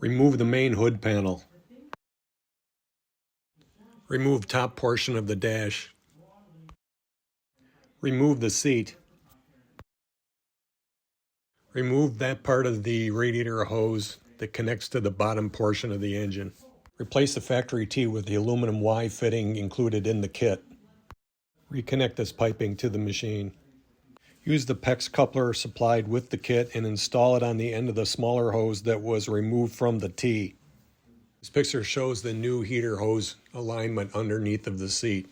Remove the main hood panel. Remove top portion of the dash. Remove the seat. Remove that part of the radiator hose that connects to the bottom portion of the engine. Replace the factory T with the aluminum Y fitting included in the kit. Reconnect this piping to the machine. Use the PEX coupler supplied with the kit and install it on the end of the smaller hose that was removed from the T. This picture shows the new heater hose alignment underneath of the seat.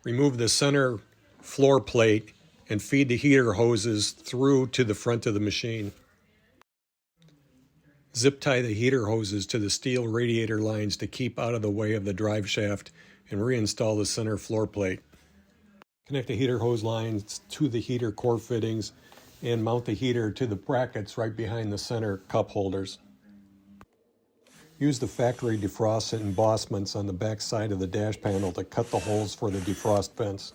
Remove the center floor plate and feed the heater hoses through to the front of the machine. Zip tie the heater hoses to the steel radiator lines to keep out of the way of the drive shaft and reinstall the center floor plate. Connect the heater hose lines to the heater core fittings and mount the heater to the brackets right behind the center cup holders. Use the factory defrost embossments on the back side of the dash panel to cut the holes for the defrost vents.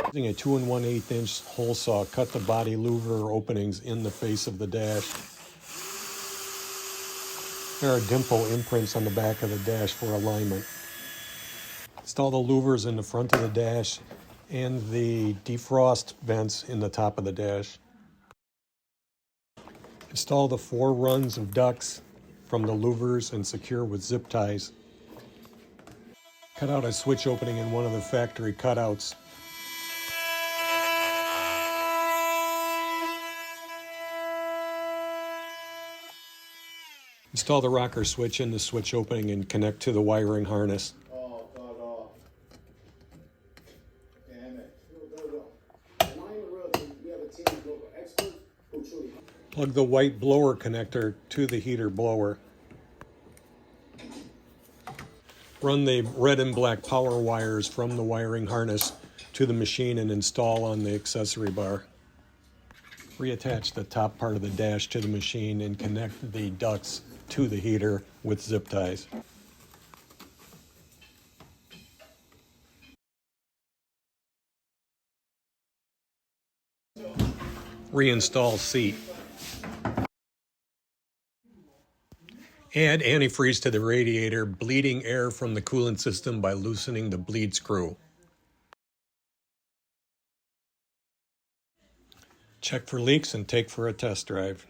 Using a 2 1/8 inch hole saw, cut the body louver openings in the face of the dash. There are dimple imprints on the back of the dash for alignment. Install the louvers in the front of the dash and the defrost vents in the top of the dash. Install the 4 runs of ducts from the louvers and secure with zip ties. Cut out a switch opening in one of the factory cutouts. Install the rocker switch in the switch opening and connect to the wiring harness. Plug the white blower connector to the heater blower. Run the red and black power wires from the wiring harness to the machine and install on the accessory bar. Reattach the top part of the dash to the machine and connect the ducts to the heater with zip ties. Reinstall seat. Add antifreeze to the radiator, bleeding air from the coolant system by loosening the bleed screw. Check for leaks and take for a test drive.